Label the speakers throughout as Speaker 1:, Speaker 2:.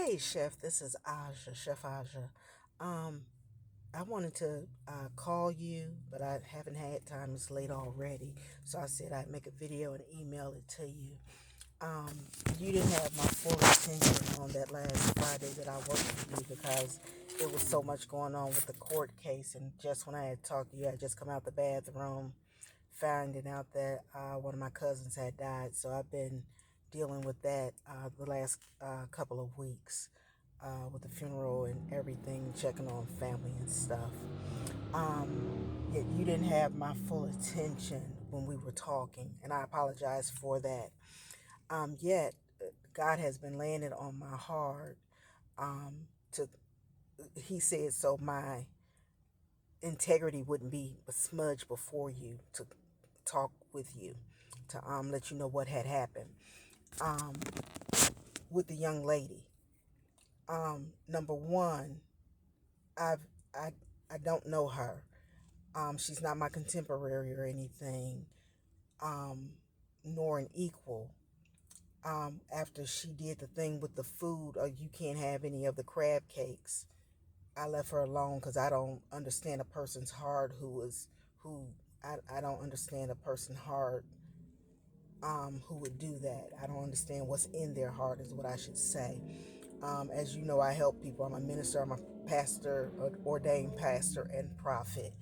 Speaker 1: Hey, Chef, this is Aja, Chef Aja. Um, I wanted to call you, but I haven't had time. It's late already. So I said I'd make a video and email it to you. Um, you didn't have my full attention on that last Friday that I worked with you because there was so much going on with the court case. And just when I had talked to you, I had just come out the bathroom finding out that one of my cousins had died. So I've been dealing with that the last couple of weeks with the funeral and everything, checking on family and stuff. Yet you didn't have my full attention when we were talking, and I apologize for that. Yet God has been laying it on my heart to. He said so my integrity wouldn't be smudged before you to talk with you to let you know what had happened um, with the young lady. Number one, I've I I don't know her. She's not my contemporary or anything, um, nor an equal. After she did the thing with the food, you can't have any of the crab cakes. I left her alone because I don't understand a person's heart who I don't understand a person's heart who would do that. I don't understand what's in their heart, is what I should say. As you know, I help people. I'm a minister, I'm a pastor, an ordained pastor and prophet.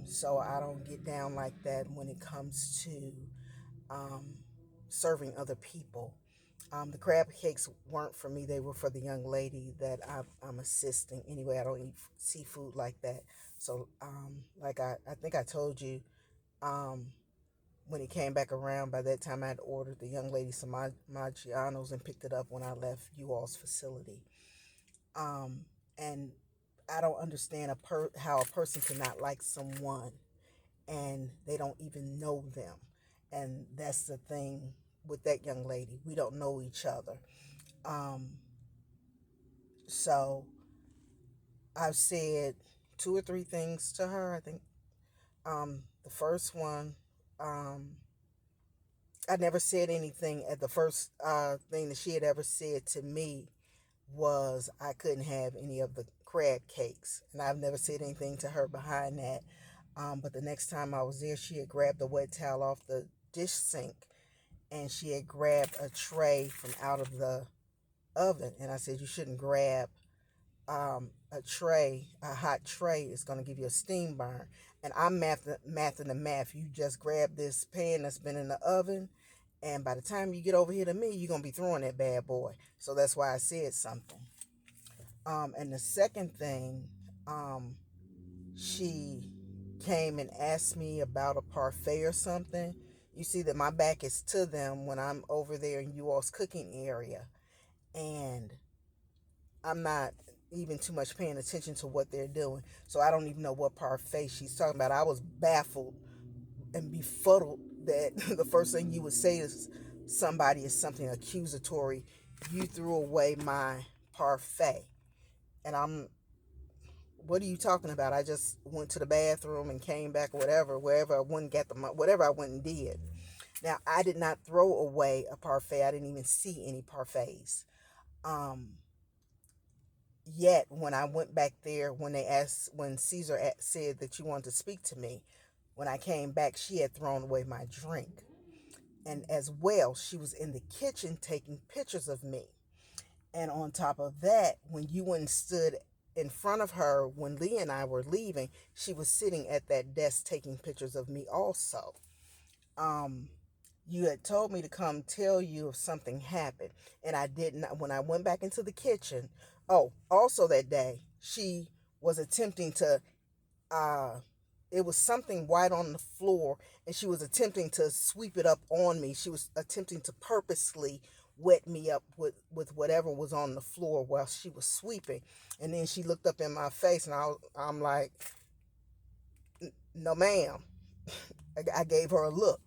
Speaker 1: So I don't get down like that when it comes to um, serving other people. The crab cakes weren't for me, they were for the young lady that I'm assisting. Anyway, I don't eat seafood like that. So, like I think I told you, um, when it came back around, by that time I'd ordered the young lady some Maggiano's and picked it up when I left you all's facility. Um, and I don't understand how a person cannot like someone and they don't even know them. And that's the thing with that young lady. We don't know each other. Um, so I've said two or three things to her. I think the first one, um, I never said anything. At the first thing that she had ever said to me was I couldn't have any of the crab cakes. And I've never said anything to her behind that. But the next time I was there, she had grabbed a wet towel off the dish sink and she had grabbed a tray from out of the oven. And I said, you shouldn't grab a tray, a hot tray is going to give you a steam burn. And I'm mathing the math. You just grab this pan that's been in the oven, and by the time you get over here to me, you're going to be throwing that bad boy. So that's why I said something. And the second thing, um, she came and asked me about a parfait or something. You see that my back is to them when I'm over there in you all's cooking area. And I'm not even too much paying attention to what they're doing. So I don't even know what parfait she's talking about. I was baffled and befuddled that the first thing you would say to somebody is something accusatory. You threw away my parfait. And what are you talking about? I just went to the bathroom and came back, whatever, wherever I went and got whatever I went and did. Now, I did not throw away a parfait. I didn't even see any parfaits. Um, Yet when I went back there, when Caesar said that you wanted to speak to me, when I came back, she had thrown away my drink. And as well, she was in the kitchen taking pictures of me. And on top of that, when you went and stood in front of her, when Lee and I were leaving, she was sitting at that desk taking pictures of me also. Um, you had told me to come tell you if something happened, and I did not. When I went back into the kitchen, oh, also that day, she was attempting to, uh, it was something white on the floor, and she was attempting to sweep it up on me. She was attempting to purposely wet me up with whatever was on the floor while she was sweeping. And then she looked up in my face, and I'm like, no, ma'am. I gave her a look,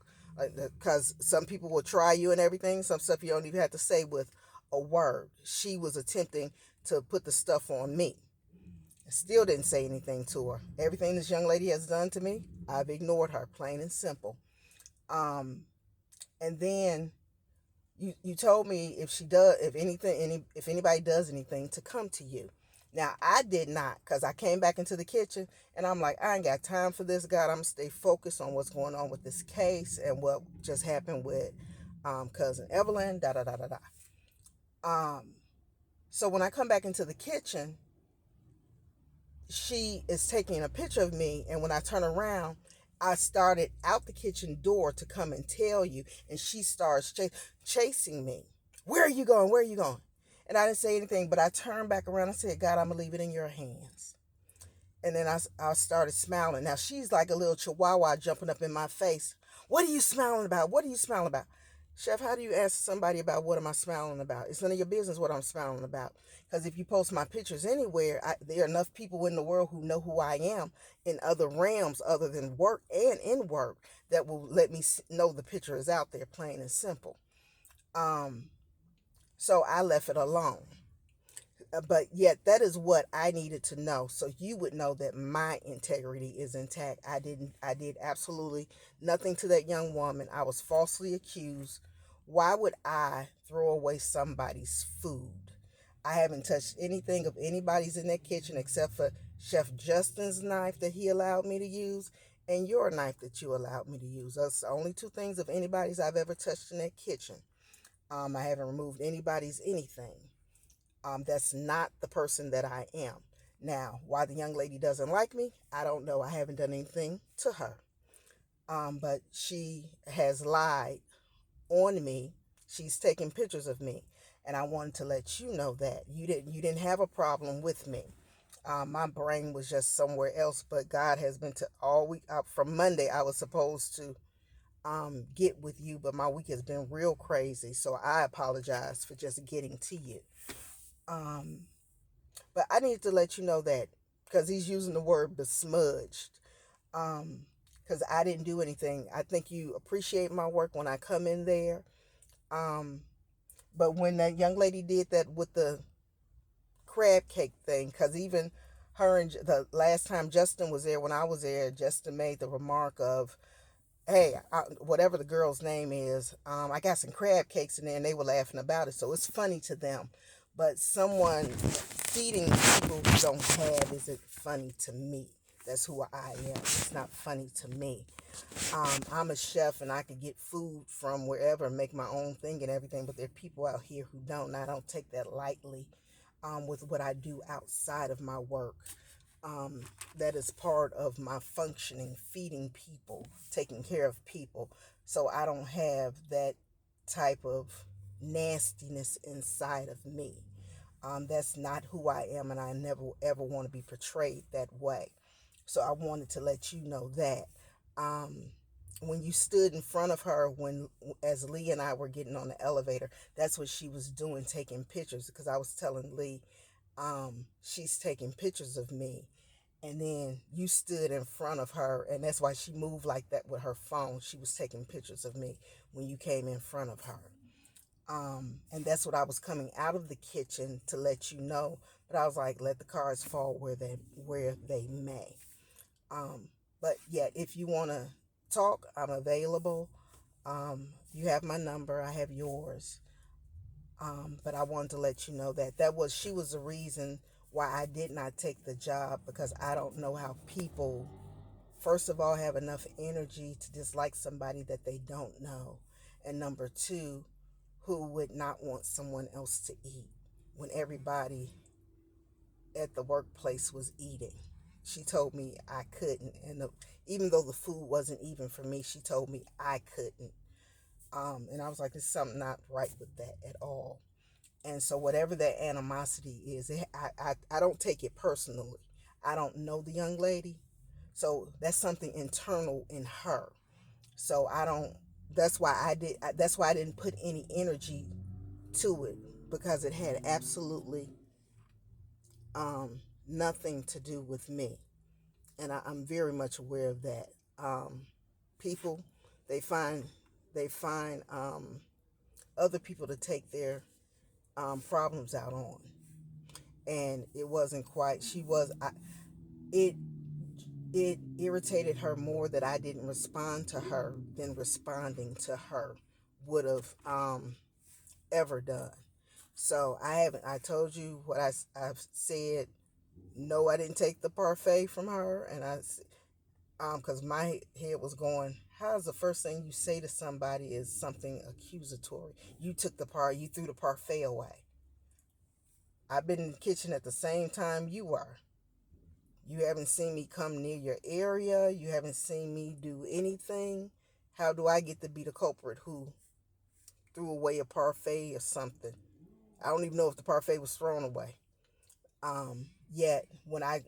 Speaker 1: because some people will try you and everything. Some stuff you don't even have to say with a word. She was attempting to put the stuff on me. I still didn't say anything to her. Everything this young lady has done to me, I've ignored her, plain and simple. Um, and then You told me if she does, if anything, if anybody does anything, to come to you. Now I did not, because I came back into the kitchen and I'm like, I ain't got time for this, God. I'm gonna stay focused on what's going on with this case and what just happened with cousin Evelyn. Da da da da da. Um, so when I come back into the kitchen, she is taking a picture of me, and when I turn around, I started out the kitchen door to come and tell you, and she starts chasing me. Where are you going? Where are you going? And I didn't say anything, but I turned back around and said, God, I'm gonna leave it in your hands. And then I started smiling. Now she's like a little chihuahua jumping up in my face. What are you smiling about? What are you smiling about? Chef, how do you ask somebody about what am I smiling about? It's none of your business what I'm smiling about. Because if you post my pictures anywhere, there are enough people in the world who know who I am in other realms other than work and in work that will let me know the picture is out there, plain and simple. Um, so I left it alone. But yet that is what I needed to know, so you would know that my integrity is intact. I did absolutely nothing to that young woman. I was falsely accused. Why would I throw away somebody's food? I haven't touched anything of anybody's in that kitchen except for Chef Justin's knife that he allowed me to use and your knife that you allowed me to use. That's the only two things of anybody's I've ever touched in that kitchen. I haven't removed anybody's anything. That's not the person that I am. Now, why the young lady doesn't like me, I don't know. I haven't done anything to her. But she has lied on me. She's taken pictures of me. And I wanted to let you know that you didn't have a problem with me. My brain was just somewhere else, but God has been to all week. From Monday, I was supposed to get with you, but my week has been real crazy. So I apologize for just getting to you. Um, But I need to let you know that because he's using the word besmudged. Because I didn't do anything. I think you appreciate my work when I come in there. Um, but when that young lady did that with the crab cake thing, because even her and the last time Justin was there, when I was there, Justin made the remark of, hey, whatever the girl's name is, I got some crab cakes in there, and they were laughing about it. So it's funny to them. But someone feeding people who don't have isn't funny to me. That's who I am. It's not funny to me. I'm a chef, and I could get food from wherever and make my own thing and everything. But there are people out here who don't. And I don't take that lightly with what I do outside of my work. Um, that is part of my functioning, feeding people, taking care of people. So I don't have that type of nastiness inside of me. That's not who I am, and I never ever want to be portrayed that way. So I wanted to let you know that. Um, when you stood in front of her, when as Lee and I were getting on the elevator, that's what she was doing, taking pictures. Because I was telling Lee, she's taking pictures of me, and then you stood in front of her, and that's why she moved like that with her phone. She was taking pictures of me when you came in front of her. And that's what I was coming out of the kitchen to let you know. But I was like, let the cards fall where they may. But yet, if you want to talk, I'm available. You have my number. I have yours. But I wanted to let you know that she was the reason why I did not take the job, because I don't know how people, first of all, have enough energy to dislike somebody that they don't know, and number two, who would not want someone else to eat when everybody at the workplace was eating. She told me I couldn't, and even though the food wasn't even for me, she told me I couldn't. And I was like, there's something not right with that at all. And so whatever that animosity is, I don't take it personally. I don't know the young lady, so that's something internal in her. So I don't. That's why I did. That's why I didn't put any energy to it, because it had absolutely nothing to do with me, and I'm very much aware of that. People, they find they find other people to take their problems out on, and it wasn't quite. It it irritated her more that I didn't respond to her than responding to her would have. ever done. So I haven't. I told you what I've said. No, I didn't take the parfait from her, and because my head was going. How's the first thing you say to somebody is something accusatory? You took you threw the parfait away. I've been in the kitchen at the same time you were. You haven't seen me come near your area. You haven't seen me do anything. How do I get to be the culprit who threw away a parfait or something? I don't even know if the parfait was thrown away. Yet when I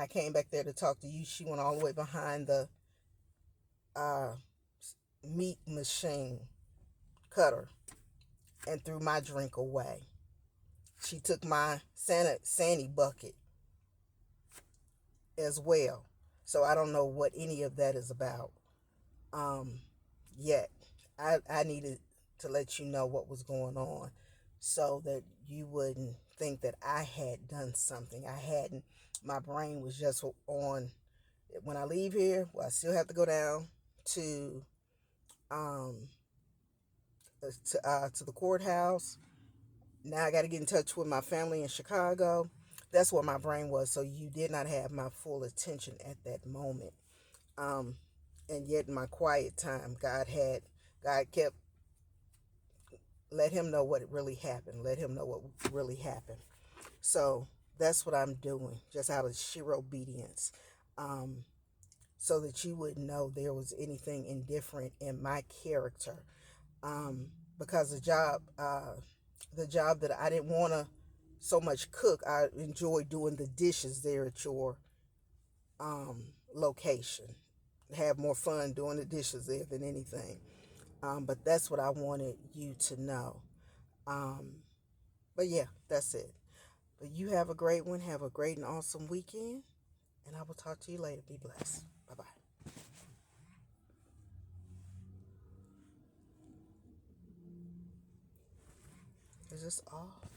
Speaker 1: came back there to talk to you, she went all the way behind the uh, meat machine cutter and threw my drink away. She took my Sandy bucket as well. So I don't know what any of that is about. Um, Yet I needed to let you know what was going on so that you wouldn't think that I had done something. I hadn't. My brain was just on. When I leave here, well, I still have to go down to um to the courthouse. Now I got to get in touch with my family in Chicago. That's where my brain was. So you did not have my full attention at that moment. Um, and yet in my quiet time, God kept let him know what really happened. Let him know what really happened. So that's what I'm doing, just out of sheer obedience, um, so that you wouldn't know there was anything indifferent in my character. Um, because the job that I didn't want to so much cook, I enjoy doing the dishes there at your location. Have more fun doing the dishes there than anything. But that's what I wanted you to know. Um, but yeah, that's it. But you have a great one. Have a great and awesome weekend. And I will talk to you later. Be blessed. Bye bye. Is this off?